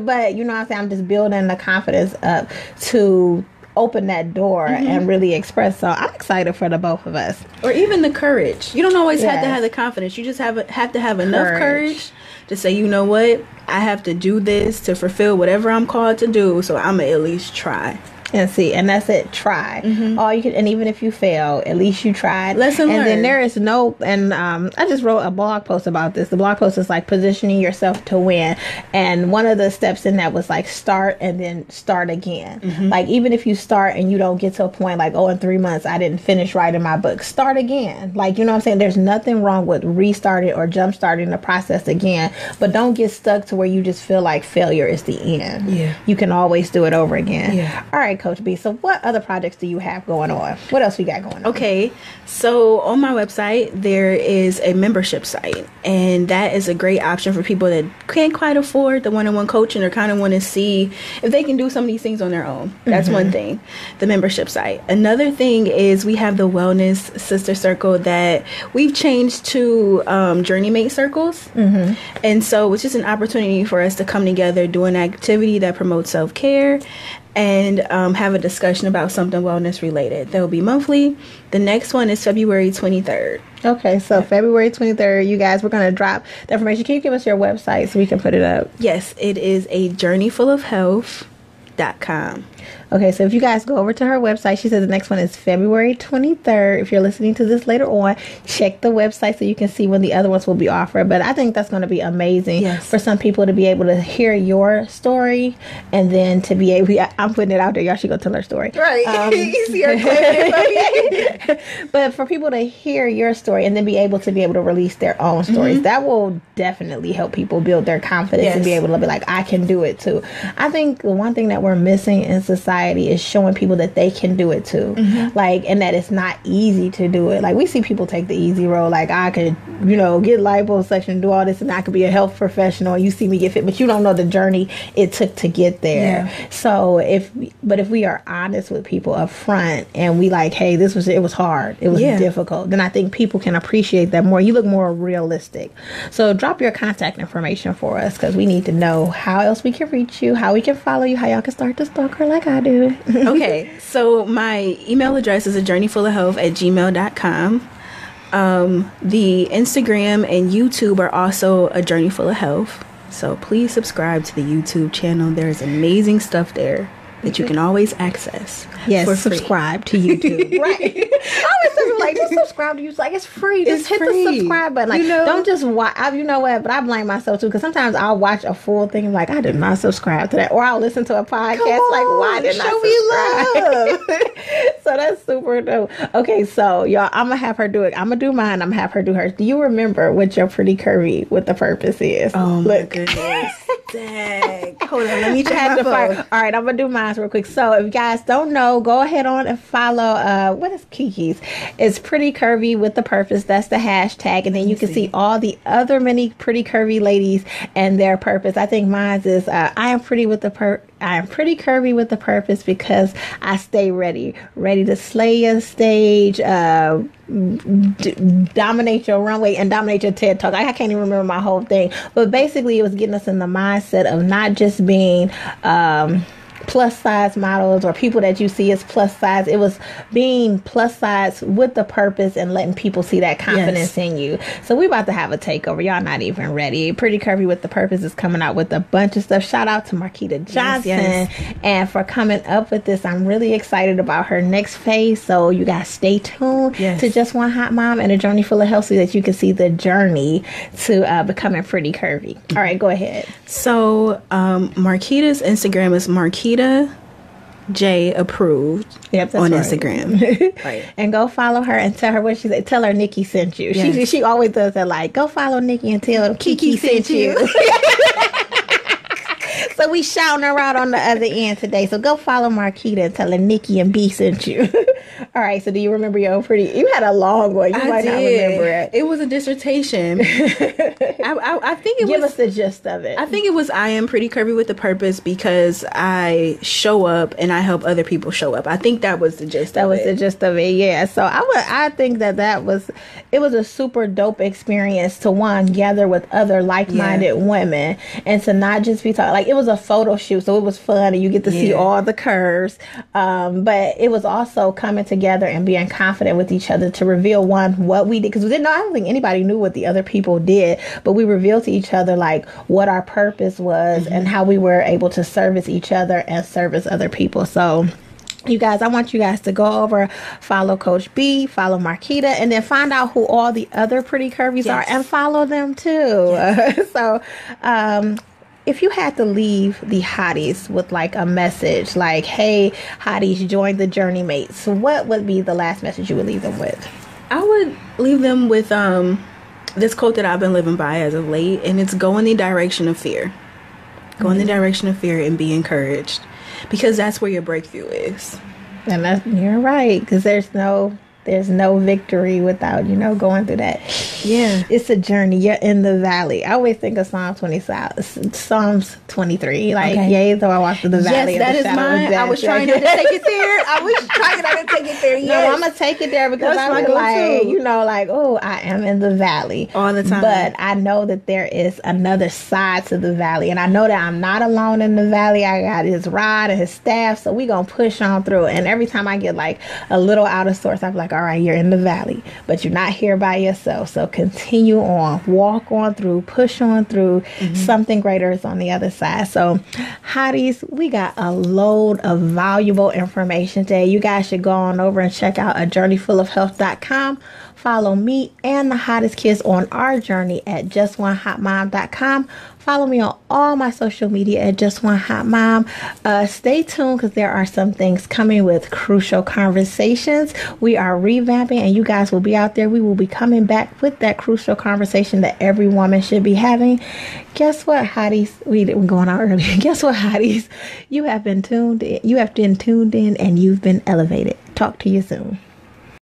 [SPEAKER 2] But you know what I'm saying? I'm just building the confidence up to open that door and really express. So I'm excited for the both of us.
[SPEAKER 3] Or even the courage. You don't always have to have the confidence. You just have to have enough courage to say, you know what, I have to do this to fulfill whatever I'm called to do, so I'm gonna at least try.
[SPEAKER 2] And see, and that's it. Try. All you can, and even if you fail, at least you tried.
[SPEAKER 3] Lesson learned.
[SPEAKER 2] And then there is no, and I just wrote a blog post about this. The blog post is like positioning yourself to win. And one of the steps in that was like start and then start again. Like, even if you start and you don't get to a point like, oh, in 3 months I didn't finish writing my book, start again. Like, you know what I'm saying? There's nothing wrong with restarting or jump starting the process again, but don't get stuck to where you just feel like failure is the end. You can always do it over again. All right, Coach B, so what other projects do you have going on? What else we got going on?
[SPEAKER 3] Okay, so on my website there is a membership site, and that is a great option for people that can't quite afford the one-on-one coaching or kind of want to see if they can do some of these things on their own. That's one thing, the membership site. Another thing is we have the wellness sister circle that we've changed to Journeymates circles, and so it's just an opportunity for us to come together, do an activity that promotes self-care, and have a discussion about something wellness related. They'll be monthly. The next one is February 23rd.
[SPEAKER 2] Okay, so February 23rd, you guys, we're going to drop the information. Can you give us your website so we can put it up?
[SPEAKER 3] Yes, it is a journeyfulofhealth.com.
[SPEAKER 2] Okay, so if you guys go over to her website, she said the next one is February 23rd. If you're listening to this later on, check the website so you can see when the other ones will be offered. But I think that's going to be amazing for some people to be able to hear your story and then to be able, I'm putting it out there, y'all should go tell her story. Right. You see her But for people to hear your story and then be able to release their own stories, that will definitely help people build their confidence and be able to be like, I can do it too. I think the one thing that we're missing in society is showing people that they can do it too. Like, and that it's not easy to do it. Like, we see people take the easy road. Like, I could, get liposuction, do all this, and I could be a health professional. You see me get fit, but you don't know the journey it took to get there. So if we are honest with people up front and we like, hey, it was hard. It was difficult. Then I think people can appreciate that more. You look more realistic. So drop your contact information for us because we need to know how else we can reach you, how we can follow you, how y'all can start to stalk her like I do.
[SPEAKER 3] Okay, so my email address is ajourneyfulofhealth@gmail.com. The Instagram and YouTube are also A Journey Full of Health. So please subscribe to the YouTube channel. There's amazing stuff there. that you can always access.
[SPEAKER 2] Yes,
[SPEAKER 3] for free.
[SPEAKER 2] subscribe to YouTube. Right. I always tell people, like, just subscribe to YouTube. Like, it's free. Just hit
[SPEAKER 4] free.
[SPEAKER 2] the subscribe button. Like, don't just watch. You know what? But I blame myself too, because sometimes I'll watch a full thing like, I did not subscribe to that, or I'll listen to a podcast like, why did I subscribe? So that's super dope. Okay, so y'all, I'm gonna have her do it. I'm gonna do mine. I'm gonna have her do hers. Do you remember what your pretty curvy with the purpose is?
[SPEAKER 3] Oh my goodness. Dang. Hold on, let me check my phone.
[SPEAKER 2] All right, I'm gonna do mine real quick. So if you guys don't know, go ahead on and follow what is Kiki's? It's Pretty Curvy with the Purpose. That's the hashtag, and then you can see all the other many pretty curvy ladies and their purpose. I think mine is I am pretty curvy with the purpose because I stay ready to slay a stage, dominate your runway and dominate your TED Talk. I can't even remember my whole thing, but basically it was getting us in the mindset of not just being plus size models or people that you see as plus size. It was being plus size with the purpose and letting people see that confidence in you. So we're about to have a takeover. Y'all not even ready. Pretty Curvy with the Purpose is coming out with a bunch of stuff. Shout out to Marquita Johnson and for coming up with this. I'm really excited about her next phase. So you guys stay tuned to Just One Hot Mom and a Journey Full of Health so that you can see the journey to becoming pretty curvy. All right, go ahead.
[SPEAKER 3] So Marquita's Instagram is Marquita J approved on Instagram. Right.
[SPEAKER 2] And go follow her and tell her what she said. Tell her Nikki sent you. She always does that, like, go follow Nikki and tell Kiki sent you. So we shouting her out on the other end today. So go follow Marquita and tell her Nikki and B sent you. All right. So do you remember your own pretty? You had a long one. You might not remember it.
[SPEAKER 3] It was a dissertation. I think it was.
[SPEAKER 2] Give us the gist of it.
[SPEAKER 3] I think it was I am pretty curvy with the purpose because I show up and I help other people show up. I think that was the gist.
[SPEAKER 2] That was the gist of it. Yeah. So I think that was a super dope experience to gather with other like-minded women and to not just be talking. Like, it was a photo shoot, so it was fun and you get to see all the curves. But it was also coming together and being confident with each other to reveal what we did, because we didn't know. I don't think anybody knew what the other people did, but we revealed to each other like what our purpose was and how we were able to service each other and service other people. So you guys, I want you guys to go over, follow Coach B, follow Marquita, and then find out who all the other pretty curvies are and follow them too. So if you had to leave the Hotties with like a message like, hey, Hotties, join the Journeymates, what would be the last message you would leave them with?
[SPEAKER 3] I would leave them with this quote that I've been living by as of late, and it's go in the direction of fear. Go in the direction of fear and be encouraged, because that's where your breakthrough is.
[SPEAKER 2] And you're right, because there's no victory without, going through that. Yeah. It's a journey. You're in the valley. I always think of Psalms 23. Like, yea, though I walk through the valley.
[SPEAKER 3] Yes, that is mine. I was trying not to take it there.
[SPEAKER 2] No, I'm going to take it there because I was like, oh, I am in the valley.
[SPEAKER 3] All the time.
[SPEAKER 2] But I know that there is another side to the valley. And I know that I'm not alone in the valley. I got his rod and his staff. So we going to push on through. And every time I get like a little out of sorts, I'm like, all right, you're in the valley, but you're not here by yourself. So continue on, walk on through, push on through. Something greater is on the other side. So Hotties, we got a load of valuable information today. You guys should go on over and check out ajourneyfulofhealth.com. Follow me and the hottest kids on our journey at justoneHotMom.com. Follow me on all my social media at Just One Hot Mom. Stay tuned because there are some things coming with Crucial Conversations. We are revamping and you guys will be out there. We will be coming back with that crucial conversation that every woman should be having. Guess what, Hotties? We're going out early. Guess what, Hotties? You have been tuned in and you've been elevated. Talk to you soon.